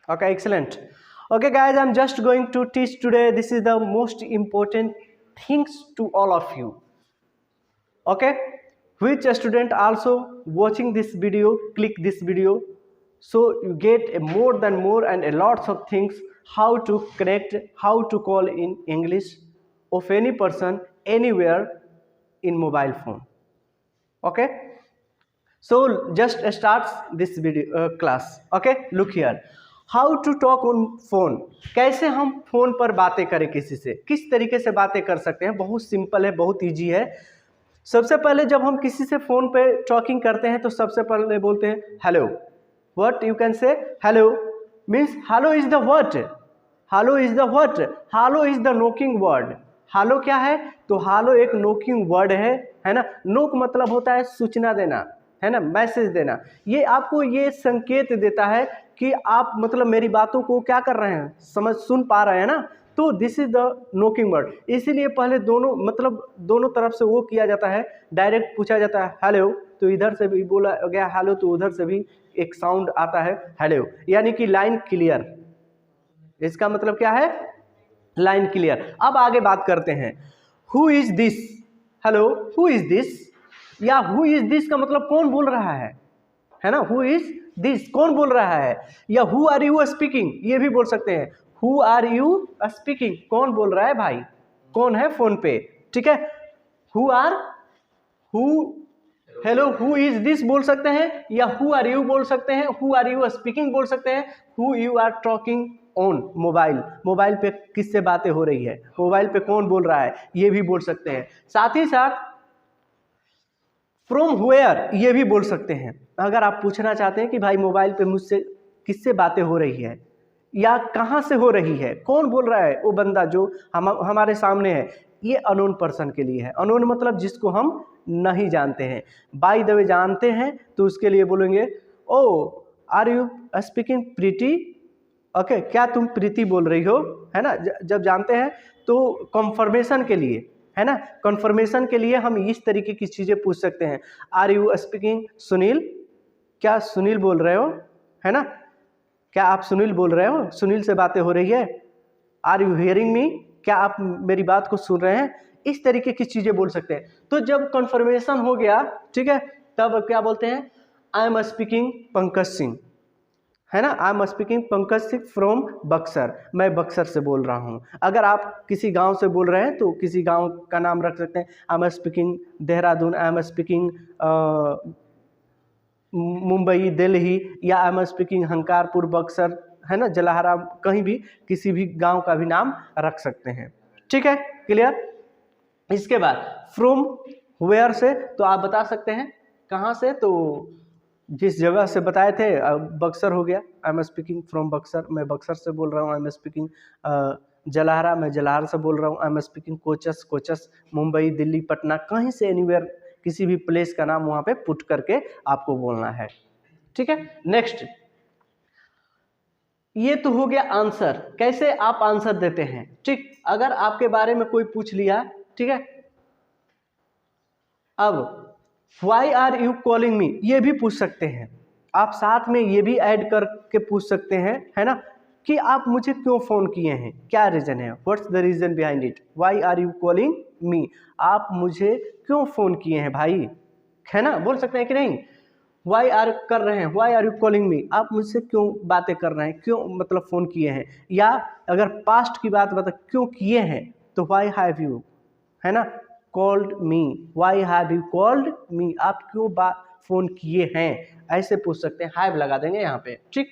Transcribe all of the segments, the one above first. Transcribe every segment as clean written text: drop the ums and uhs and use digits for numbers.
Okay, excellent. Okay, guys, I'm just going to teach today. This is the most important things to all of you. Okay, which student also watching this video, click this video, so you get a more than more and a lots of things how to connect, how to call in English of any person anywhere in mobile phone. Okay, so just starts this video class. Okay, look here, how to talk on phone. कैसे हम phone पर बातें करें, किसी से किस तरीके से बातें कर सकते हैं. बहुत सिंपल है, बहुत इजी है. सबसे पहले जब हम किसी से फोन पे टॉकिंग करते हैं तो सबसे पहले बोलते हैं hello. What you can say hello means hello is the what. Hello is the what. Hello is the knocking word. Hello क्या है? तो हेलो एक नोकिंग वर्ड है ना. नोक मतलब होता है सूचना देना, है ना, मैसेज देना. ये आपको ये संकेत देता है कि आप मतलब मेरी बातों को क्या कर रहे हैं, सुन पा रहे हैं ना. तो this is the knocking word. इसीलिए पहले दोनों मतलब दोनों तरफ से वो किया जाता है. डायरेक्ट पूछा जाता है हेलो, तो इधर से भी बोला गया हेलो, तो उधर से भी एक साउंड आता है हेलो, यानी कि लाइन क्लियर. इसका मतलब क्या है? Line clear. अब आगे बात करते हैं. Who is this. Hello, who is this. या हु इज दिस का मतलब कौन बोल रहा है ना. हु इज दिस, कौन बोल रहा है. या हु आर यू स्पीकिंग, ये भी बोल सकते हैं. हु आर यू स्पीकिंग, कौन बोल रहा है भाई, कौन है फोन पे. ठीक है. Who are, who, hello, who is this बोल सकते हैं, या हु आर यू बोल सकते हैं, हु आर यू स्पीकिंग बोल सकते हैं, who you are talking on mobile. Mobile पे किससे बातें हो रही है, मोबाइल पे कौन बोल रहा है, ये भी बोल सकते हैं. साथ ही साथ फ्रॉम वेयर ये भी बोल सकते हैं. अगर आप पूछना चाहते हैं कि भाई मोबाइल पे मुझसे किससे बातें हो रही है या कहाँ से हो रही है, कौन बोल रहा है, वो बंदा जो हमारे सामने है, ये अननोन पर्सन के लिए है. अननोन मतलब जिसको हम नहीं जानते हैं. बाय द वे जानते हैं तो उसके लिए बोलेंगे oh are you speaking Preeti. Okay, क्या तुम प्रीति बोल रही हो, है ना. जब जानते हैं तो कंफर्मेशन के लिए, है ना, कंफर्मेशन के लिए हम इस तरीके की चीज़ें पूछ सकते हैं. Are you speaking Sunil. क्या सुनील बोल रहे हो, है ना. क्या आप सुनील बोल रहे हो, सुनील से बातें हो रही है. आर यू हियरिंग मी, क्या आप मेरी बात को सुन रहे हैं. इस तरीके की चीज़ें बोल सकते हैं. तो जब कंफर्मेशन हो गया, ठीक है, तब क्या बोलते हैं. I am speaking Pankaj Singh, है ना. I am speaking Pankaj Singh from Buxar, मैं बक्सर से बोल रहा हूँ. अगर आप किसी गांव से बोल रहे हैं तो किसी गांव का नाम रख सकते हैं. I am speaking Dehradun, I am speaking Mumbai, Delhi, या आई एम स्पीकिंग हंकारपुर, बक्सर, है ना, जलाहरा, कहीं भी किसी भी गांव का भी नाम रख सकते हैं. ठीक है, क्लियर. इसके बाद फ्रॉम वेयर से तो आप बता सकते हैं कहाँ से. तो जिस जगह से बताए थे, बक्सर हो गया, I am speaking from Buxar, मैं बक्सर से बोल रहा हूँ. आई एम स्पीकिंग जलाहरा, मैं जलाहरा से बोल रहा हूँ. I am speaking Kochas, Kochas Mumbai, Delhi, Patna, कहीं से एनीवेयर, किसी भी प्लेस का नाम वहाँ पे पुट करके आपको बोलना है. ठीक है. नेक्स्ट, ये तो हो गया आंसर, कैसे आप आंसर देते हैं. ठीक, अगर आपके बारे में कोई पूछ लिया, ठीक है, अब why are you calling me ये भी पूछ सकते हैं आप. साथ में ये भी ऐड करके पूछ सकते हैं, है ना, कि आप मुझे क्यों फ़ोन किए हैं, क्या रीज़न है, what's the reason behind it. Why are you calling me, आप मुझे क्यों फ़ोन किए हैं भाई, है ना, बोल सकते हैं कि नहीं. वाई आर कर रहे हैं, why are you calling me, आप मुझसे क्यों बातें कर रहे हैं, क्यों मतलब फ़ोन किए हैं. या अगर पास्ट की बात बता क्यों किए हैं, तो वाई हैव यू, है ना, called me, why have you called me, आप क्यों फ़ोन किए हैं, ऐसे पूछ सकते हैं. हैव लगा देंगे यहाँ पे. ठीक.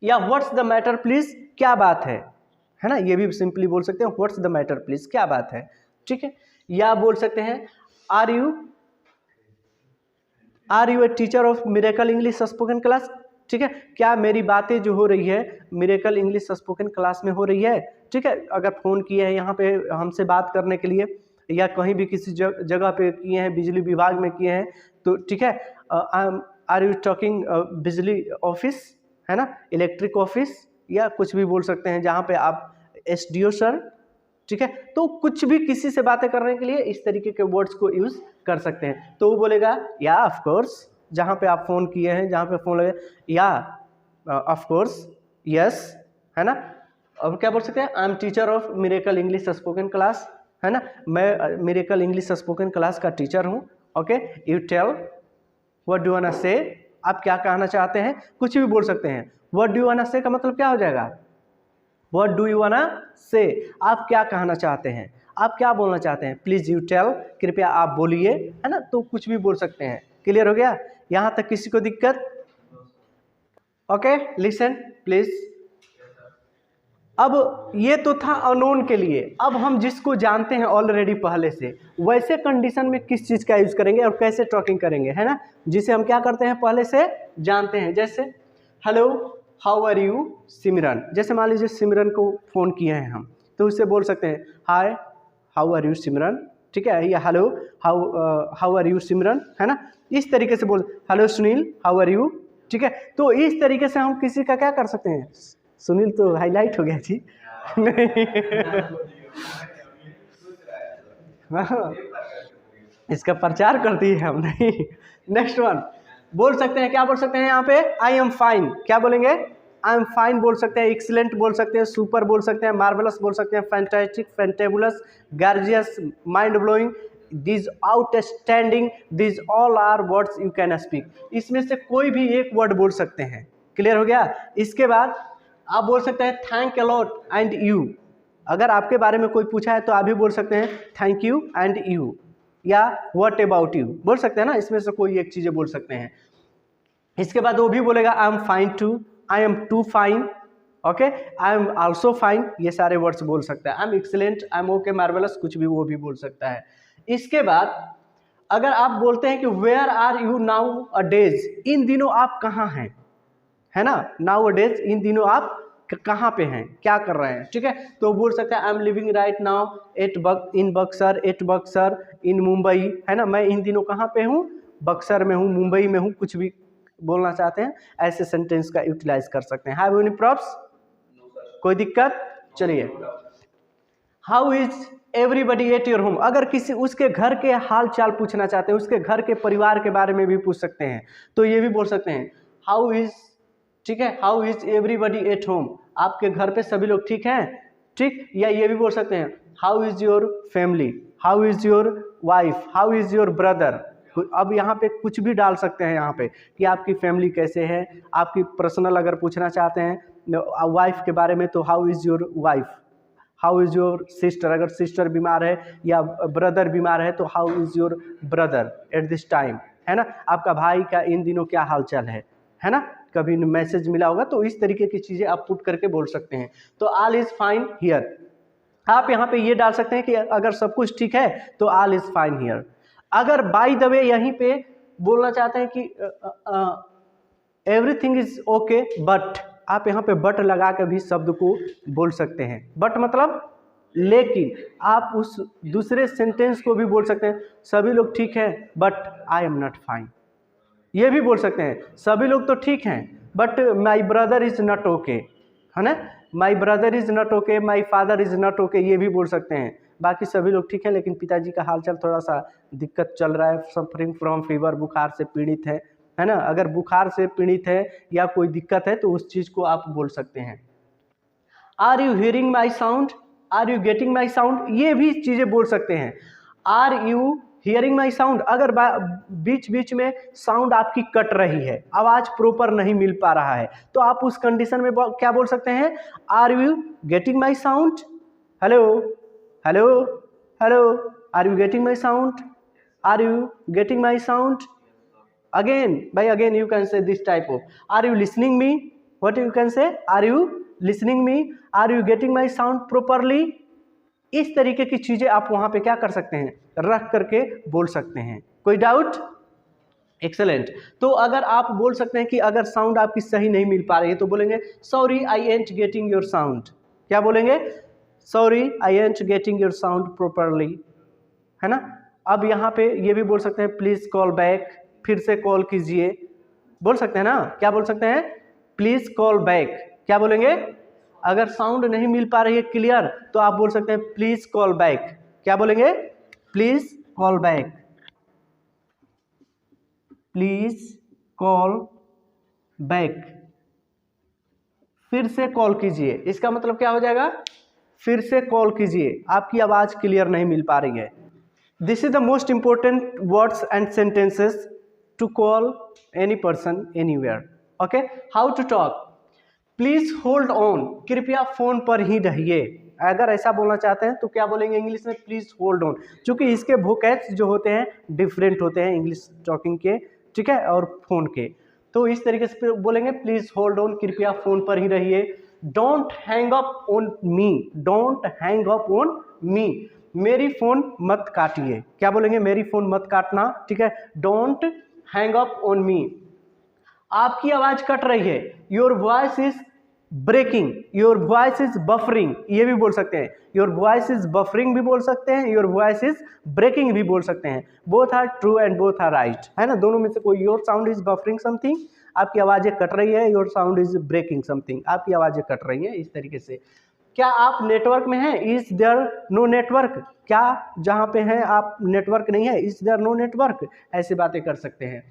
या व्हाट्स द मैटर प्लीज़, क्या बात है ना, ये भी सिंपली बोल सकते हैं व्हाट्स द मैटर प्लीज़, क्या बात है. ठीक है. या बोल सकते हैं are you a teacher of Miracle English spoken class. ठीक है, क्या मेरी बातें जो हो रही है मिरेकल इंग्लिश स्पोकन क्लास में हो रही है. ठीक है, अगर फ़ोन किए हैं यहाँ पे हमसे बात करने के लिए, या कहीं भी किसी जगह पे किए हैं, बिजली विभाग में किए हैं, तो ठीक है, आर यू टॉकिंग बिजली ऑफिस, है ना, इलेक्ट्रिक ऑफिस, या कुछ भी बोल सकते हैं जहाँ पे आप SDO सर. ठीक है, तो कुछ भी किसी से बातें करने के लिए इस तरीके के वर्ड्स को यूज़ कर सकते हैं. तो वो बोलेगा या ऑफ कोर्स, जहाँ पे आप फ़ोन किए हैं, जहाँ पे फ़ोन लगे, या ऑफ कोर्स, यस, है ना। अब क्या बोल सकते हैं, I am teacher of Miracle English spoken class, है ना, मैं मिरेकल इंग्लिश स्पोकन क्लास का टीचर हूँ। Okay, you tell what do you want to say, आप क्या कहना चाहते हैं, कुछ भी बोल सकते हैं। What do you want to say का मतलब क्या हो जाएगा, what do you want to say, आप क्या कहना चाहते हैं, आप क्या बोलना चाहते हैं। प्लीज यू टेल, कृपया आप बोलिए, है ना, तो कुछ भी बोल सकते हैं। क्लियर हो गया, यहाँ तक किसी को दिक्कत। Okay, listen please. अब ये तो था अननोन के लिए, अब हम जिसको जानते हैं ऑलरेडी पहले से, वैसे कंडीशन में किस चीज़ का यूज करेंगे और कैसे टॉकिंग करेंगे, है ना, जिसे हम क्या करते हैं पहले से जानते हैं। जैसे हेलो हाउ आर यू सिमरन, जैसे मान लीजिए सिमरन को फ़ोन किए हैं हम, तो उससे बोल सकते हैं hi how are you Simran, ठीक है, या hello how are you Simran, है ना, इस तरीके से बोल, hello Sunil how are you, ठीक है। तो इस तरीके से हम किसी का क्या कर सकते हैं, सुनील तो हाईलाइट हो गया जी नहीं हाँ, इसका प्रचार कर दिए हम नहीं। नेक्स्ट वन बोल सकते हैं, क्या बोल सकते हैं यहाँ पे, आई एम फाइन, क्या बोलेंगे, आई एम फाइन बोल सकते हैं, एक्सीलेंट बोल सकते हैं, सुपर बोल सकते हैं, मार्वेलस बोल सकते हैं, fantastic, fantabulous, gorgeous, mind blowing, this outstanding, this all are words you can speak, इसमें से कोई भी एक वर्ड बोल सकते हैं। क्लियर हो गया। इसके बाद आप बोल सकते हैं थैंक अलॉट एंड यू, अगर आपके बारे में कोई पूछा है तो आप भी बोल सकते हैं थैंक यू एंड यू, या व्हाट अबाउट यू बोल सकते हैं ना, इसमें से कोई एक चीज़ें बोल सकते हैं। इसके बाद वो भी बोलेगा I am fine too, I am too fine, okay, I am also fine, ये सारे वर्ड्स बोल सकता है। I am excellent, I am okay, marvellous, कुछ भी वो भी बोल सकता है। इसके बाद अगर आप बोलते हैं कि where are you nowadays, इन दिनों आप कहाँ हैं, है ना, नाउ अ डेज, इन दिनों आप कहाँ पे हैं, क्या कर रहे हैं, ठीक है, तो बोल सकते हैं I am living right now in Buxar, at Buxar, in Mumbai, है ना, मैं इन दिनों कहाँ पे हूँ, बक्सर में हूँ, मुंबई में हूँ, कुछ भी बोलना चाहते हैं ऐसे सेंटेंस का यूटिलाइज कर सकते हैं। हैव एनी प्रॉब्स, कोई दिक्कत। चलिए, how is everybody at your home, अगर किसी उसके घर के हाल चाल पूछना चाहते हैं, उसके घर के परिवार के बारे में भी पूछ सकते हैं, तो ये भी बोल सकते हैं हाउ इज, ठीक है, how is everybody at home, आपके घर पे सभी लोग ठीक हैं, ठीक, या ये भी बोल सकते हैं how is your family, how is your wife, how is your brother. अब यहाँ पे कुछ भी डाल सकते हैं यहाँ पे कि आपकी फैमिली कैसे है, आपकी पर्सनल अगर पूछना चाहते हैं वाइफ के बारे में तो how is your wife, how is your sister, अगर सिस्टर बीमार है या ब्रदर बीमार है तो how is your brother at this time, है ना, आपका भाई का इन दिनों क्या हाल चाल है ना, कभी मैसेज मिला होगा, तो इस तरीके की चीज़ें आप पुट करके बोल सकते हैं। तो ऑल इज फाइन हियर, आप यहाँ पे ये डाल सकते हैं कि अगर सब कुछ ठीक है तो ऑल इज फाइन हियर। अगर बाय द वे यहीं पे बोलना चाहते हैं कि एवरीथिंग इज ओके बट, आप यहाँ पे बट लगा कर भी शब्द को बोल सकते हैं। बट मतलब लेकिन, आप उस दूसरे सेंटेंस को भी बोल सकते हैं सभी लोग ठीक हैं but I am not fine, ये भी बोल सकते हैं सभी लोग तो ठीक हैं but my brother is not okay, है ना, my brother is not okay, my father is not okay, ये भी बोल सकते हैं। बाकी सभी लोग ठीक है लेकिन पिताजी का हालचाल थोड़ा सा दिक्कत चल रहा है, सफरिंग फ्रॉम फीवर, बुखार से पीड़ित है ना, अगर बुखार से पीड़ित है या कोई दिक्कत है तो उस चीज़ को आप बोल सकते हैं। Are you hearing my sound, are you getting my sound, ये भी चीज़ें बोल सकते हैं। Are you hearing my sound, अगर बीच बीच में साउंड आपकी कट रही है, आवाज़ प्रॉपर नहीं मिल पा रहा है, तो आप उस कंडीशन में क्या बोल सकते हैं, are you getting my sound, hello hello hello, are you getting my sound, are you getting my sound, again by again you can say this type of, are you listening me, what you can say, are you listening me, are you getting my sound properly, इस तरीके की चीजें आप वहां पे क्या कर सकते हैं, रख करके बोल सकते हैं। कोई डाउट, एक्सेलेंट। तो अगर आप बोल सकते हैं कि अगर साउंड आपकी सही नहीं मिल पा रही है तो बोलेंगे sorry I ant getting your sound, क्या बोलेंगे, sorry I ant getting your sound properly, है ना। अब यहाँ पे ये भी बोल सकते हैं प्लीज कॉल बैक, फिर से कॉल कीजिए, बोल सकते हैं ना, क्या बोल सकते हैं, प्लीज कॉल बैक, क्या बोलेंगे, अगर साउंड नहीं मिल पा रही है क्लियर तो आप बोल सकते हैं प्लीज कॉल बैक, क्या बोलेंगे, please call back, please call back, फिर से कॉल कीजिए, इसका मतलब क्या हो जाएगा, फिर से कॉल कीजिए, आपकी आवाज़ क्लियर नहीं मिल पा रही है। This is the most important words and sentences to call any person anywhere. Okay, how to talk, please hold on, कृपया फोन पर ही रहिए। अगर ऐसा बोलना चाहते हैं तो क्या बोलेंगे इंग्लिश में, प्लीज होल्ड ऑन, क्योंकि इसके वोकैब्स जो होते हैं डिफरेंट होते हैं इंग्लिश टॉकिंग के, ठीक है, और फोन के। तो इस तरीके से बोलेंगे प्लीज होल्ड ऑन, कृपया फोन पर ही रहिए। Don't hang up on me, don't hang up on मी, मेरी फोन मत काटिए। क्या बोलेंगे, मेरी फोन मत काटना, ठीक है, don't hang up on me. आपकी आवाज कट रही है, your voice is breaking, your voice is buffering, ये भी बोल सकते हैं, योर वॉइस इज बफरिंग भी बोल सकते हैं, योर वॉइस इज ब्रेकिंग भी बोल सकते हैं। Both are true and both are right, है ना, दोनों में से कोई। Your sound is buffering something, आपकी आवाजें कट रही है, your sound is breaking something, आपकी आवाजें कट रही है, इस तरीके से। क्या आप नेटवर्क में हैं, इज देयर नो नेटवर्क, क्या जहां पे हैं आप नेटवर्क नहीं है, इज देयर नो नेटवर्क, ऐसी बातें कर सकते हैं।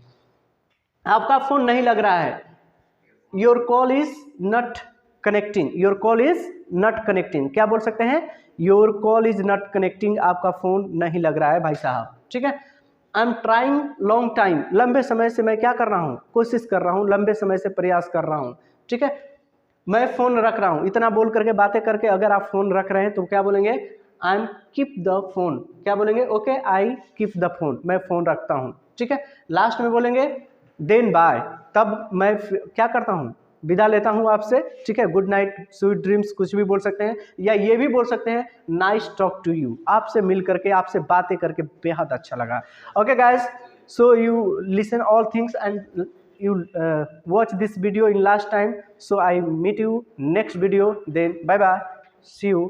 आपका फोन नहीं लग रहा है, your call is not connecting, your call is not connecting, क्या बोल सकते हैं, your call is not connecting, आपका फोन नहीं लग रहा है भाई साहब, ठीक है। I am trying long time, लंबे समय से मैं क्या कर रहा हूँ, कोशिश कर रहा हूँ, लंबे समय से प्रयास कर रहा हूँ, ठीक है। मैं फोन रख रहा हूँ, इतना बोल करके बातें करके अगर आप फोन रख रहे हैं तो क्या बोलेंगे, I am keep the phone, क्या बोलेंगे, okay I keep the phone, मैं फोन रखता हूँ, ठीक है। लास्ट में बोलेंगे देन बाय, तब मैं क्या करता हूँ, विदा लेता हूँ आपसे, ठीक है, गुड नाइट, स्वीट ड्रीम्स, कुछ भी बोल सकते हैं, या ये भी बोल सकते हैं नाइस टॉक टू यू, आपसे मिल करके, आपसे बातें करके बेहद अच्छा लगा। Okay guys, so you listen all things and you watch this video in last time, so I meet you next video, then bye bye, see you.